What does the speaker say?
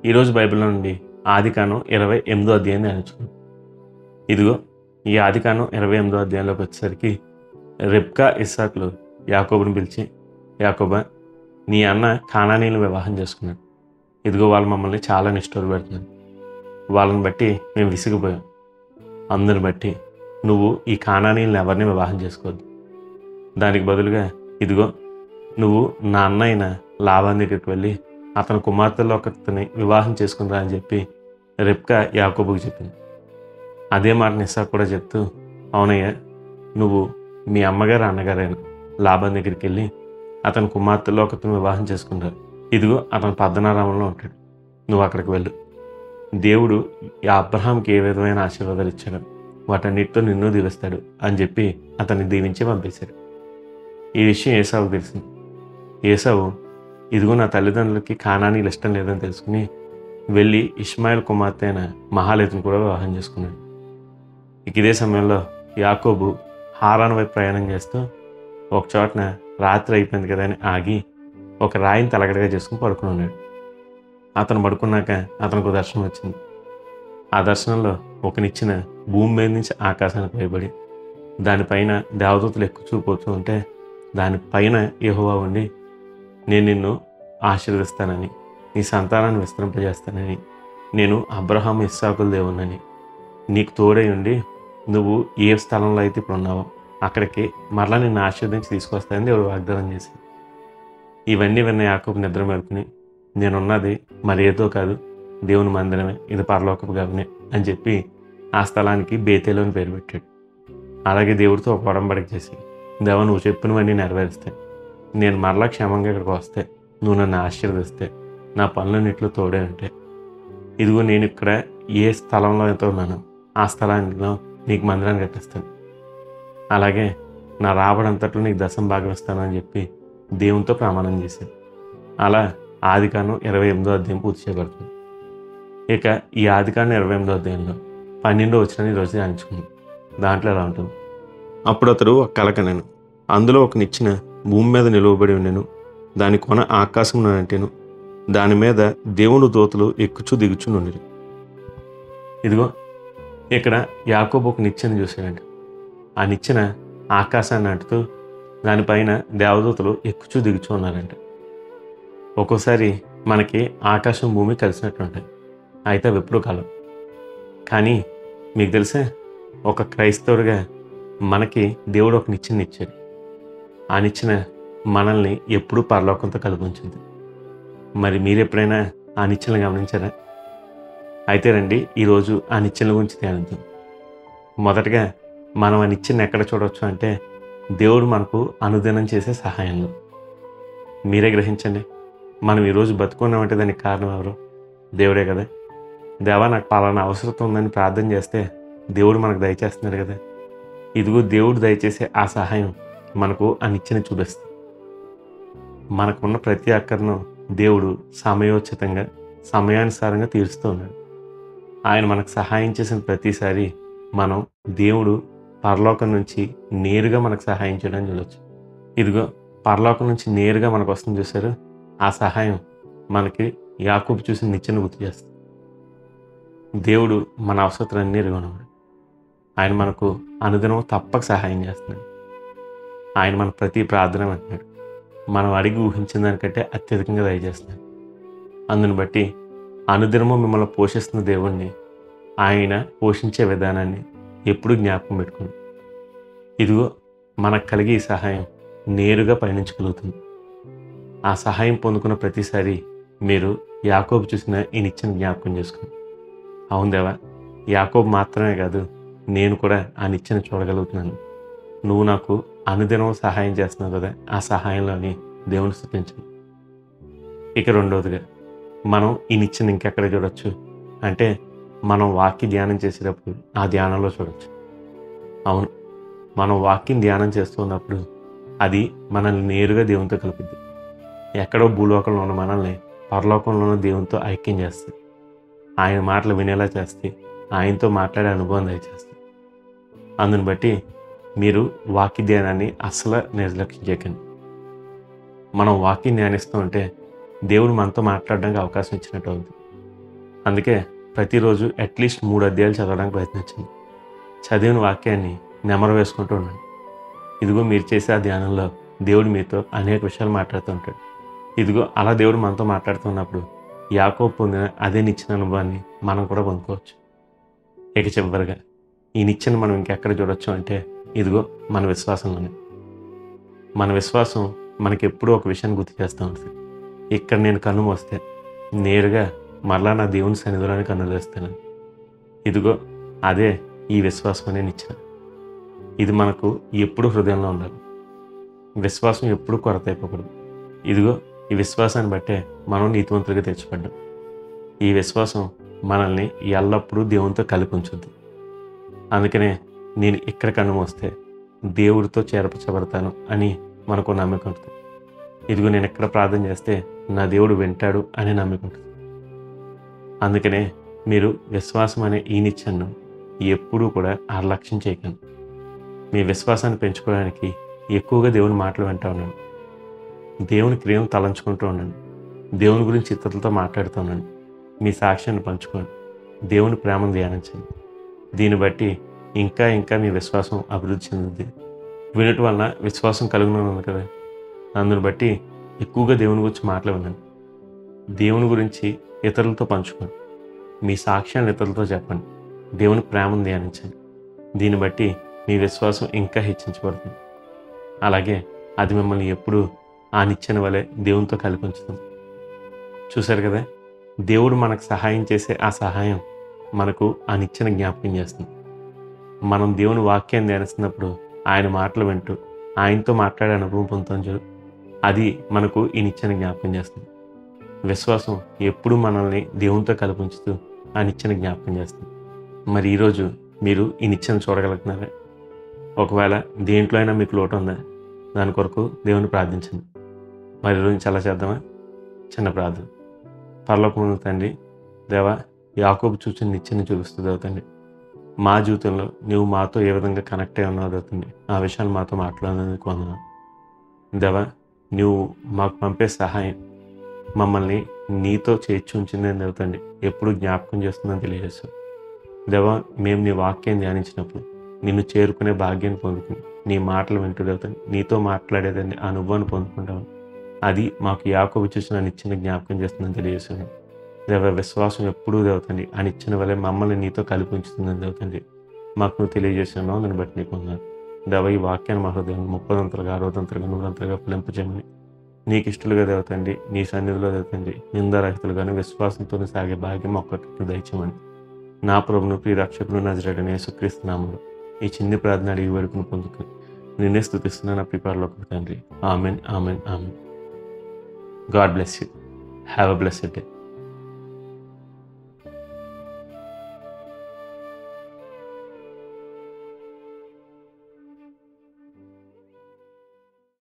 ఈరోజు బైబిల్లో నుండి ఆదికాండం 28వ అధ్యాయాన్ని ధ్యానించుకుందాం. ఇదిగో ఈ ఆదికాండం 28వ అధ్యాయంలోకి వచ్చేసరికి రెబ్కా ఇస్సాకులు యాకోబుని పిలిచి, యాకోబా, నీ అన్న కానానీయులను వివాహం చేసుకున్నాడు. ఇదిగో వాళ్ళు మమ్మల్ని చాలా నిష్ఠూర పెడుతున్నారు. వాళ్ళని బట్టి మేము విసిగిపోయాం. అందుని బట్టి నువ్వు ఈ కానానీయులను ఎవరిని వివాహం చేసుకోవద్దు. దానికి బదులుగా ఇదిగో నువ్వు నా అన్న అయిన లాబాను దగ్గరికి వెళ్ళి అతని కుమార్తెలో ఒకరిని వివాహం చేసుకునిరా అని చెప్పి రెబ్కా యాకోబుకి చెప్పింది. అదే మాటని ఇస్సాకు కూడా చెప్తూ, అవునయ్యా, నువ్వు మీ అమ్మగారు అన్నగారైన లాబాను దగ్గరికి వెళ్ళి అతని కుమార్తెలో ఒకరిని వివాహం చేసుకునిరా. ఇదిగో అతను పద్దనారామంలో ఉంటాడు, నువ్వు అక్కడికి వెళ్ళు. దేవుడు ఈ అబ్రహాంకి ఏ విధమైన ఆశీర్వాదాలు ఇచ్చాడు వాటన్నిటితో నిన్ను దీవిస్తాడు అని చెప్పి అతన్ని దీవించి పంపేశాడు. ఈ విషయం ఏసావుకు తెలిసింది. ఏసావు ఇదిగో నా తల్లిదండ్రులకి కానానీయులు ఇష్టం లేదని తెలుసుకుని వెళ్ళి ఇష్మాయిల్ కుమార్తె అయిన మహాలేతుని కూడా వివాహం చేసుకున్నాడు. ఇదే సమయంలో యాకోబు హారాను వైపు ప్రయాణం చేస్తూ ఒక చోటన రాత్రి అయిపోయింది కదా అని ఆగి ఒక రాయిని తలగడగా చేసుకుని పడుకుని ఉన్నాడు. అతను పడుకున్నాక అతనికి దర్శనం వచ్చింది. ఆ దర్శనంలో ఒక నిచ్చెన భూమి మీద నుంచి ఆకాశానికి వేయబడి దానిపైన దేవదూతలు ఎక్కుచూపోతూ ఉంటే దానిపైన యెహోవా ఉండి, నేను నిన్ను ఆశీర్వదిస్తానని, నీ సంతానాన్ని విస్తరింపజేస్తానని, నేను అబ్రహాము ఇస్సాకుల దేవుణ్ణని, నీకు తోడై ఉండి నువ్వు ఏ స్థలంలో అయితే ఇప్పుడు ఉన్నావో అక్కడికి మరలా నిన్ను ఆశీర్వదించి తీసుకొస్తానని దేవుడు వాగ్దానం చేశాడు. ఇవన్నీ విన్న యాకోబు నిద్ర మేలుకుని, నేనున్నది మరి ఏదో కాదు, దేవుని మందిరమే, ఇది పరలోకపు గమనే అని చెప్పి ఆ స్థలానికి బేతేలు అని పేరు పెట్టాడు. అలాగే దేవుడితో ఒక ఒడంబడిక చేసి, దేవా, నువ్వు చెప్పినవన్నీ నెరవేరుస్తే, నేను మరలా క్షేమంగా ఇక్కడికి వస్తే, నువ్వు నన్ను ఆశీర్వదిస్తే, నా పనులన్నింటిలో తోడే ఉంటే, ఇదిగో నేను ఇక్కడ ఏ స్థలంలో అయితే ఉన్నానో ఆ స్థలానికి నీకు మందిరాన్ని కట్టిస్తాను. అలాగే నా రాబడంతట్లో నీకు దశం భాగం ఇస్తానని చెప్పి దేవునితో ప్రమాణం చేశాను. అలా ఆదికాండం 28వ అధ్యాయం పూర్తి చేయబడుతుంది. ఇక ఈ ఆదికాండం 28వ అధ్యాయంలో 12వ వచనాన్ని ఈరోజు ధ్యానించుకుందాం. దాంట్లో ఎలా ఉంటుంది? అప్పుడు అతడు ఒక కల కనెను. అందులో ఒక నిచ్చెన భూమి మీద నిలువబడి ఉండెను. దాని కొన ఆకాశమున అంటెను. దాని మీద దేవుని దూతలు ఎక్కుచూ దిగుచూ నుండిరి. ఇదిగో ఇక్కడ యాకోబు ఒక నిచ్చెన చూశాడంట. ఆ నిచ్చెన ఆకాశాన్ని అంటుతూ దానిపైన దేవదూతలు ఎక్కుచూ దిగుచూ ఉన్నారంట. ఒక్కోసారి మనకి ఆకాశం భూమి కలిసినట్టు ఉంటాయి, అయితే అవి ఎప్పుడూ కలవు. కానీ మీకు తెలిసే, ఒక క్రైస్తవుడిగా మనకి దేవుడు ఒక నిచ్చెన ఇచ్చాడు. ఆ నిచ్చెన మనల్ని ఎప్పుడూ పరలోకంతో కలిపి ఉంచుద్ది. మరి మీరు ఎప్పుడైనా ఆ నిచ్చెనలు గమనించారా? అయితే రండి, ఈరోజు ఆ నిచ్చెనల గురించి ధ్యానిద్దాం. మొదటగా మనం ఆ నిచ్చెన ఎక్కడ చూడవచ్చు అంటే దేవుడు మనకు అనుదినం చేసే సహాయంలో. మీరే గ్రహించండి, మనం ఈరోజు బతుకున్నామంటే దానికి కారణం ఎవరు? దేవుడే కదా. దేవా, నాకు పలానా అవసరం ఉందని ప్రార్థన చేస్తే దేవుడు మనకు దయచేస్తున్నాడు కదా. ఇదిగో దేవుడు దయచేసే ఆ సహాయం మనకు ఆ నిచ్చెన చూపిస్తుంది. మనకున్న ప్రతి అక్కరను దేవుడు సమయోచితంగా సమయానుసారంగా తీరుస్తూ ఉన్నాడు. ఆయన మనకు సహాయం చేసిన ప్రతిసారి మనం దేవుడు పరలోకం నుంచి నేరుగా మనకు సహాయం చేయడం చూడవచ్చు. ఇదిగో పరలోకం నుంచి నేరుగా మనకు వస్తుంది చూశారు. ఆ సహాయం మనకి యాకోబు చూసిన నిచ్చెన గుర్తు చేస్తుంది. దేవుడు మన అవసరాలన్నీ ఎరుగున్నాడు. ఆయన మనకు అనుదినం తప్పక సహాయం చేస్తున్నాడు. ఆయన మన ప్రతి ప్రార్థన అంటున్నాడు. మనం అడిగి ఊహించిన దానికంటే అత్యధికంగా దయచేస్తున్నాడు. అందుని బట్టి అనుదినము మిమ్మల్ని పోషిస్తున్న దేవుణ్ణి, ఆయన పోషించే విధానాన్ని ఎప్పుడూ జ్ఞాపకం పెట్టుకోండి. ఇదిగో మనకు కలిగే ఈ సహాయం నేరుగా పయనించగలుగుతుంది. ఆ సహాయం పొందుకున్న ప్రతిసారి మీరు యాకోబు చూసిన ఈ నిచ్చెన జ్ఞాపకం చేసుకోండి. అవును దేవా, యాకోబు మాత్రమే కాదు, నేను కూడా ఆ నిచ్చెన చూడగలుగుతున్నాను. నువ్వు నాకు అనుదినం సహాయం చేస్తున్నావు కదా, ఆ సహాయంలోని దేవుని స్తుతించండి. ఇక రెండవదిగా మనం ఈ నిచ్చెన ఇంకెక్కడ చూడొచ్చు అంటే మనం వాక్య ధ్యానం చేసేటప్పుడు ఆ ధ్యానంలో చూడొచ్చు. అవును, మనం వాక్యం ధ్యానం చేస్తున్నప్పుడు అది మనల్ని నేరుగా దేవునితో కలుపుద్ది. ఎక్కడో భూలోకంలో ఉన్న మనల్ని పరలోకంలో ఉన్న దేవునితో ఐక్యం చేస్తుంది. ఆయన మాటలు వినేలా చేస్తే, ఆయనతో మాట్లాడే అనుభవం దయచేస్తుంది. అందుని బట్టి మీరు వాక్య ధ్యానాన్ని అస్సలు నిర్లక్ష్యం చేయకండి. మనం వాక్యం ధ్యానిస్తూ ఉంటే దేవుడు మనతో మాట్లాడడానికి అవకాశం ఇచ్చినట్టు అవుతుంది. అందుకే ప్రతిరోజు అట్లీస్ట్ 3 అధ్యాయాలు చదవడానికి ప్రయత్నించండి. చదివిన వాక్యాన్ని నెమరు వేసుకుంటూ ఉండండి. ఇదిగో మీరు చేసే ఆ ధ్యానంలో దేవుడు మీతో అనేక విషయాలు మాట్లాడుతూ ఉంటాడు. ఇదిగో అలా దేవుడు మనతో మాట్లాడుతున్నప్పుడు యాకోబు పొందిన అదే నిచ్చెన అనుభవాన్ని మనం కూడా పొందుకోవచ్చు. ఇక చివరిగా ఈ నిచ్చెన మనం ఇంకెక్కడ చూడొచ్చు అంటే ఇదిగో మన విశ్వాసంలోనే. మన విశ్వాసం మనకెప్పుడూ ఒక విషయాన్ని గుర్తు చేస్తూ ఉంటుంది. ఇక్కడ నేను కన్ను మూస్తే నేరుగా మరలా నా దేవుని సన్నిధిలోనే కన్ను తెరుస్తాను. ఇదిగో అదే ఈ విశ్వాసం అనే నిచ్చెన. ఇది మనకు ఎప్పుడు హృదయంలో ఉండాలి. విశ్వాసం ఎప్పుడు కొరత అయిపోకూడదు. ఇదిగో ఈ విశ్వాసాన్ని బట్టే మనం నీతివంతులుగా తెచ్చిపడ్డాం. ఈ విశ్వాసం మనల్ని ఎల్లప్పుడూ దేవునితో కలిపి ఉంచుద్ది. అందుకనే నేను ఇక్కడ కన్ను మోస్తే దేవుడితో చేర్పరచబడతాను అని మనకు నమ్మకం ఉంటుంది. ఇదిగో నేను ఎక్కడ ప్రార్థన చేస్తే నా దేవుడు వింటాడు అని నమ్మకం ఉంటుంది. అందుకనే మీరు విశ్వాసం అనే ఈ నిచ్చెనను ఎప్పుడూ కూడా నిర్లక్ష్యం చేయకండి. మీ విశ్వాసాన్ని పెంచుకోవడానికి ఎక్కువగా దేవుని మాటలు వింటూ ఉండండి. దేవుని క్రియను తలంచుకుంటూ ఉండండి. దేవుని గురించి ఇతరులతో మాట్లాడుతూ ఉండండి. మీ సాక్ష్యాన్ని పంచుకోండి. దేవుని ప్రేమను ధ్యానించండి. దీన్ని బట్టి ఇంకా ఇంకా మీ విశ్వాసం అభివృద్ధి చెందుద్ది. వినటం వలన విశ్వాసం కలుగుతుంది కదా. అందుని బట్టి ఎక్కువగా దేవుని గురించి మాట్లాడండి. దేవుని గురించి ఇతరులతో పంచుకోండి. మీ సాక్ష్యాన్ని ఇతరులతో చెప్పండి. దేవుని ప్రేమను ధ్యానించండి. దీన్ని బట్టి మీ విశ్వాసం ఇంకా హెచ్చించబడుతుంది. అలాగే అది మిమ్మల్ని ఎప్పుడూ ఆ నిచ్చెన వలె దేవునితో కలిపి ఉంచుతుంది. చూశారు కదా, దేవుడు మనకు సహాయం చేసే ఆ సహాయం మనకు ఆ నిచ్చెన జ్ఞాపకం చేస్తుంది. మనం దేవుని వాక్యాన్ని ధ్యానిస్తున్నప్పుడు ఆయన మాటలు వింటూ ఆయనతో మాట్లాడే అనుభవం పొందుతాం చూడు, అది మనకు ఈ నిచ్చెన జ్ఞాపకం చేస్తుంది. విశ్వాసం ఎప్పుడూ మనల్ని దేవునితో కలిపి ఉంచుతూ ఆ నిచ్చెన జ్ఞాపకం చేస్తుంది. మరి ఈరోజు మీరు ఈ నిచ్చెన చూడగలుగుతున్నారా? ఒకవేళ దేంట్లో అయినా మీకు లోటు ఉందా? దాని కొరకు దేవుని ప్రార్థించండి. మరి ఈరోజు చాలా చేద్దామా? చిన్న ప్రార్థన. పరలోకమున్న తండ్రి, దేవా, యాకోబు చూసిన నిచ్చెన చూపిస్తూ దేవతండి, మా జీవితంలో నువ్వు మాతో ఏ విధంగా కనెక్ట్ అయి ఉన్నావు దేవతండి, ఆ విషయాన్ని మాతో మాట్లాడినందుకు వందనాలు. దేవా, నువ్వు మాకు పంపే సహాయం మమ్మల్ని నీతో చేర్చి ఉంచిందని దేవతండి ఎప్పుడు జ్ఞాపకం చేస్తుందని తెలియజేస్తావు. దేవా, మేము నీ వాక్యాన్ని ధ్యానించినప్పుడు నిన్ను చేరుకునే భాగ్యాన్ని పొందుకుని నీ మాటలు వింటూ దేవతండి నీతో మాట్లాడేదాన్ని ఆ అనుభవాన్ని పొందుకుంటాము. అది మాకు యాకోబు చూసిన నిచ్చెన జ్ఞాపకం చేస్తుందని తెలియజేస్తున్నాను. దేవ, విశ్వాసం ఎప్పుడూ దేవతండి ఆ నిచ్చెన వల్ల మమ్మల్ని నీతో కలిపి ఉంచుతుందని దేవతండి మాకు నువ్వు తెలియజేస్తున్నావు. దాన్ని బట్టి నీకు ఉన్నాను. దేవ, ఈ వాక్యాన్ని మా హృదయం 30 60 100 ఫలింపజేయమని నీకు ఇష్టలుగా దేవతండి నీ సన్నిధిలో దేవతండి నిందారహితులుగాను విశ్వాసంతో సాగే భాగ్యం ఒక్కటి దయచేయమని నా ప్రభును ప్రియ రక్షకుడు నజరేయుడైన యేసుక్రీస్తు నామములో ఈ చిన్ని ప్రార్థన అడిగి వేడుకుని పొందుకుని నిన్నే స్తుతిస్తున్నాను నా ప్రిపేర్లో తండ్రి. Amen, amen, amen. God bless you. Have a blessed day.